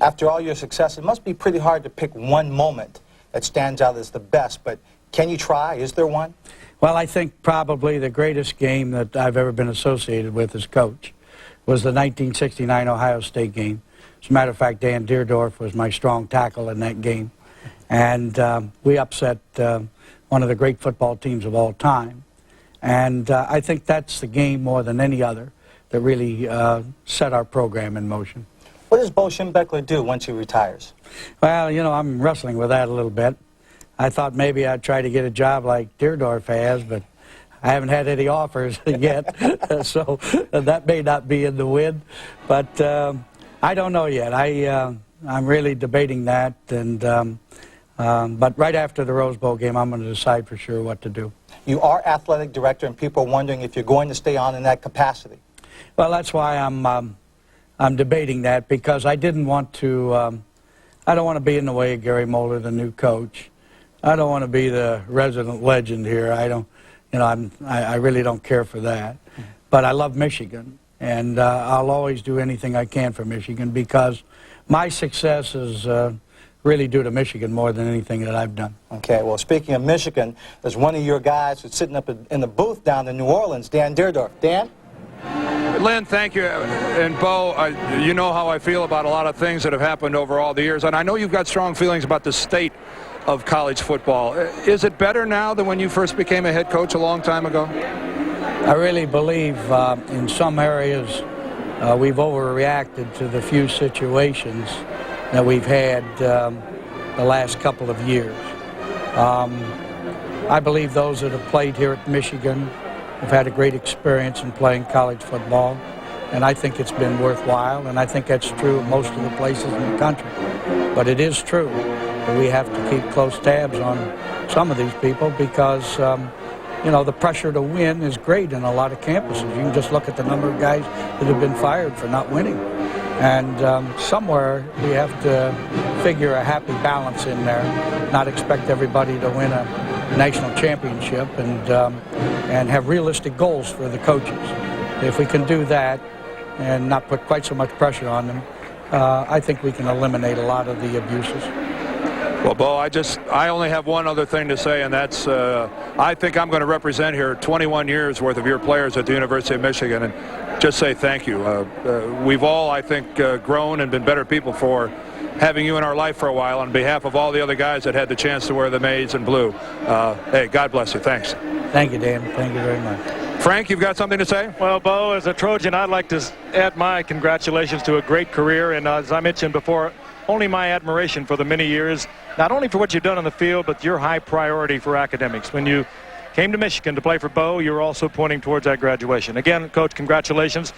After all your success, it must be pretty hard to pick one moment that stands out as the best, but can you try? Is there one? Well, I think probably the greatest game that I've ever been associated with as coach was the 1969 Ohio State game. As a matter of fact, Dan Deerdorf was my strong tackle in that game. And we upset one of the great football teams of all time. And I think that's the game more than any other that really set our program in motion. What does Bo Schembechler do once he retires? Well, you know, I'm wrestling with that a little bit. I thought maybe I'd try to get a job like Deerdorf has, but I haven't had any offers yet, so that may not be in the wind. But I don't know yet. I'm really debating that, and but right after the Rose Bowl game, I'm going to decide for sure what to do. You are athletic director, and people are wondering if you're going to stay on in that capacity. Well, that's why I'm debating that, because I didn't want to. I don't want to be in the way of Gary Moeller, the new coach. I don't want to be the resident legend here. I don't. You know, I really don't care for that. But I love Michigan, and I'll always do anything I can for Michigan, because my success is really due to Michigan more than anything that I've done. Okay, well, speaking of Michigan, there's one of your guys who's sitting up in the booth down in New Orleans, Dan Deerdorf. Dan? Lynn, thank you. And Bo, you know how I feel about a lot of things that have happened over all the years, and I know you've got strong feelings about the state of college football. Is it better now than when you first became a head coach a long time ago? I really believe in some areas we've overreacted to the few situations that we've had the last couple of years. I believe those that have played here at Michigan have had a great experience in playing college football, and I think it's been worthwhile, and I think that's true of most of the places in the country. But it is true that we have to keep close tabs on some of these people, because you know, the pressure to win is great in a lot of campuses. You can just look at the number of guys that have been fired for not winning. And somewhere we have to figure a happy balance in there, not expect everybody to win a national championship, and have realistic goals for the coaches. If we can do that and not put quite so much pressure on them, I think we can eliminate a lot of the abuses. Well, Bo, I only have one other thing to say, and that's I think I'm going to represent here 21 years worth of your players at the University of Michigan, and just say thank you. We've all, I think, grown and been better people for having you in our life for a while. On behalf of all the other guys that had the chance to wear the maize and blue, hey, God bless you. Thanks. Thank you, Dan. Thank you very much. Frank, you've got something to say? Well, Bo, as a Trojan, I'd like to add my congratulations to a great career, and as I mentioned before, only my admiration for the many years, not only for what you've done on the field, but your high priority for academics. When you came to Michigan to play for Bo, you were also pointing towards that graduation. Again, Coach, congratulations.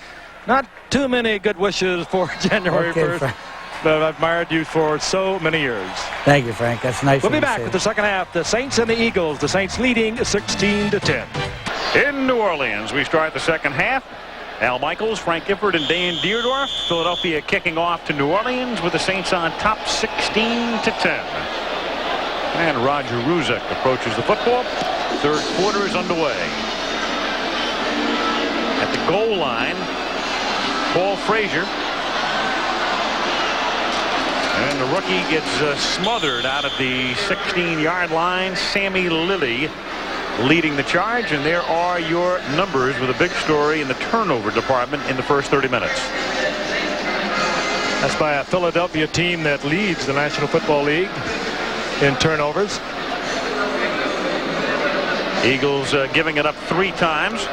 Not too many good wishes for January 1st, Frank. but I've admired you for so many years. Thank you, Frank. That's nice. We'll be back with the second half. The Saints and the Eagles. The Saints leading 16-10. In New Orleans, we start the second half. Al Michaels, Frank Gifford, and Dan Deerdorf. Philadelphia kicking off to New Orleans with the Saints on top 16-10. And Roger Ruzek approaches the football. Third quarter is underway. At the goal line, Paul Frazier. And the rookie gets smothered out at the 16-yard line. Sammy Lilly leading the charge, and there are your numbers with a big story in the turnover department in the first 30 minutes. That's by a Philadelphia team that leads the National Football League in turnovers. Eagles giving it up 3 times.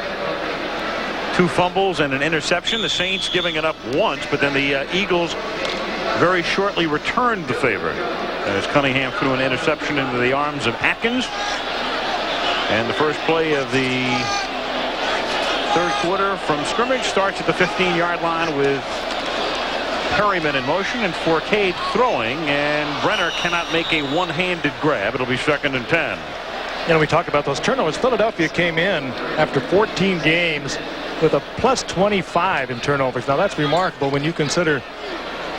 2 fumbles and an interception. The Saints giving it up once, but then the Eagles very shortly returned the favor as Cunningham threw an interception into the arms of Atkins. And the first play of the third quarter from scrimmage starts at the 15-yard line with Perryman in motion and Fourcade throwing, and Brenner cannot make a one-handed grab. It'll be 2nd and 10. You know, we talk about those turnovers. Philadelphia came in after 14 games with a plus 25 in turnovers. Now that's remarkable when you consider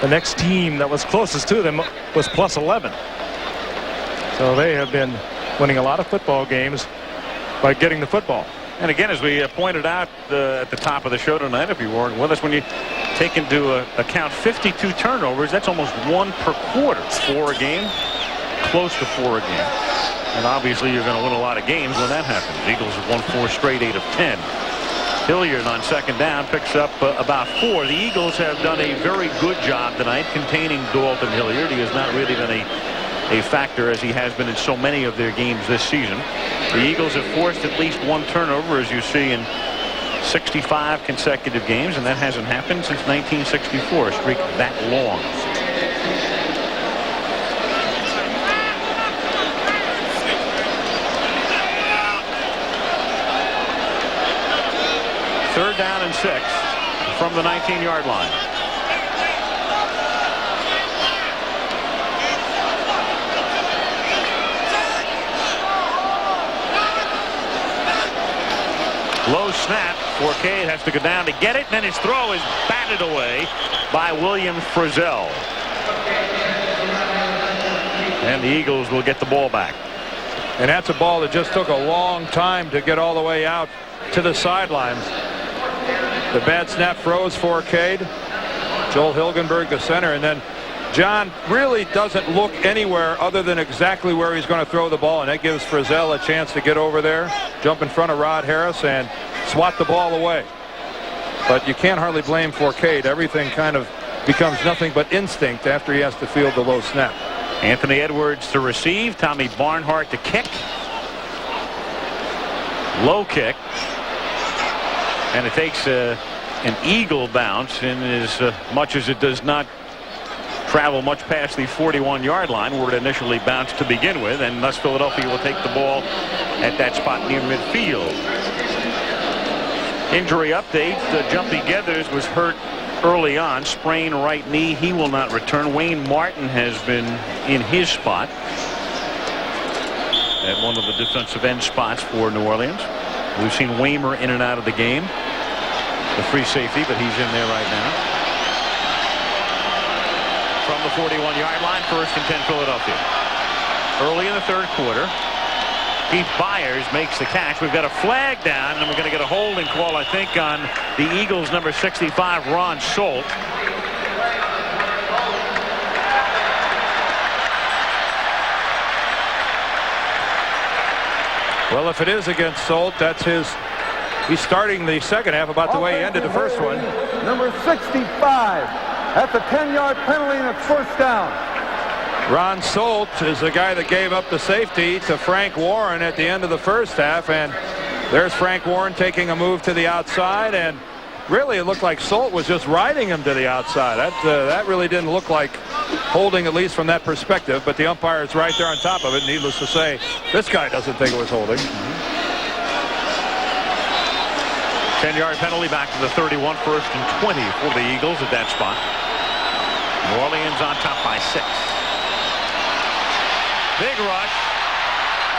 the next team that was closest to them was plus 11. So they have been winning a lot of football games by getting the football. And again, as we pointed out at the top of the show tonight, if you weren't with us, when you take into account 52 turnovers. That's almost 1 per quarter. 4 a game, close to 4 a game. And obviously you're going to win a lot of games when that happens. Eagles have won 4 straight, 8 of 10. Hilliard on second down picks up about 4. The Eagles have done a very good job tonight containing Dalton Hilliard. He has not really been a factor as he has been in so many of their games this season. The Eagles have forced at least 1 turnover, as you see, in 65 consecutive games, and that hasn't happened since 1964, a streak that long. Third down and 6 from the 19-yard line. Low snap. Forcade has to go down to get it, and then his throw is batted away by William Frizzell. And the Eagles will get the ball back. And that's a ball that just took a long time to get all the way out to the sidelines. The bad snap froze Forcade. Joel Hilgenberg, the center, and then John really doesn't look anywhere other than exactly where he's going to throw the ball, and that gives Frizzell a chance to get over there, jump in front of Rod Harris, and swat the ball away. But you can't hardly blame Forcade. Everything kind of becomes nothing but instinct after he has to field the low snap. Anthony Edwards to receive. Tommy Barnhart to kick. Low kick. And it takes an Eagle bounce, and as much as it does not travel much past the 41-yard line where it initially bounced to begin with, and thus Philadelphia will take the ball at that spot near midfield. Injury update. Jumpy Geathers was hurt early on, sprained right knee. He will not return. Wayne Martin has been in his spot at one of the defensive end spots for New Orleans. We've seen Waymer in and out of the game, the free safety, but he's in there right now. From the 41-yard line, 1st and 10 Philadelphia. Early in the 3rd quarter, Keith Byers makes the catch. We've got a flag down, and we're going to get a holding call, I think, on the Eagles' number 65, Ron Solt. Well, if it is against Solt, that's he's starting the second half about the way he ended the first one. Number 65. That's a 10-yard penalty, and it's 1st down. Ron Solt is the guy that gave up the safety to Frank Warren at the end of the first half, and there's Frank Warren taking a move to the outside, and really it looked like Solt was just riding him to the outside. That really didn't look like holding, at least from that perspective, but the umpire is right there on top of it. Needless to say, this guy doesn't think it was holding. 10-yard penalty back to the 31, 1st and 20 for the Eagles at that spot. New Orleans on top by 6. Big rush.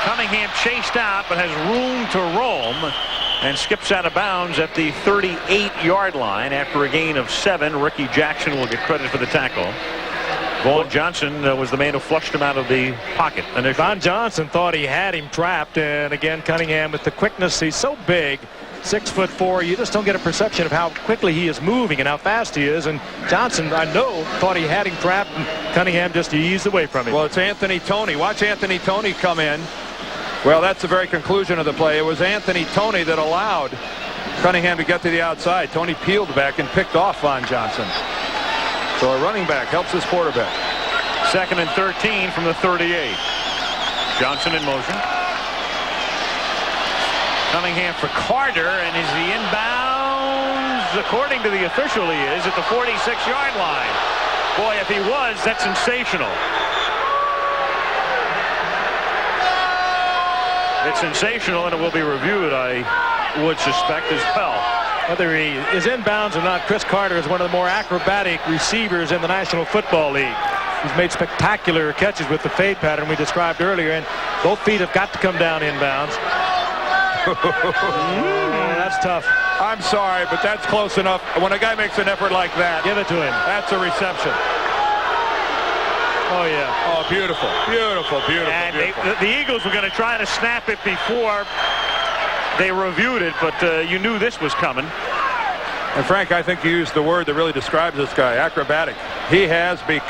Cunningham chased out, but has room to roam and skips out of bounds at the 38-yard line after a gain of 7. Ricky Jackson will get credit for the tackle. Vaughn Johnson was the man who flushed him out of the pocket initially. Vaughn Johnson thought he had him trapped, and again Cunningham with the quickness. He's so big, 6'4". You just don't get a perception of how quickly he is moving and how fast he is. And Johnson, I know, thought he had him trapped, and Cunningham just eased away from him. Well, it's Anthony Toney. Watch Anthony Toney come in. Well, that's the very conclusion of the play. It was Anthony Toney that allowed Cunningham to get to the outside. Toney peeled back and picked off Vaughn Johnson. So a running back helps his quarterback. 2nd and 13 from the 38. Johnson in motion. Cunningham for Carter, and is he inbounds? According to the official, he is at the 46-yard line. Boy, if he was, that's sensational. It's sensational, and it will be reviewed, I would suspect, as well. Whether he is inbounds or not, Chris Carter is one of the more acrobatic receivers in the National Football League. He's made spectacular catches with the fade pattern we described earlier, and both feet have got to come down inbounds. That's tough. I'm sorry, but that's close enough. When a guy makes an effort like that, give it to him. That's a reception. Oh, yeah. Oh, beautiful, beautiful, beautiful, And beautiful. the Eagles were going to try to snap it before they reviewed it, but you knew this was coming. And Frank, I think you used the word that really describes this guy, acrobatic. He has become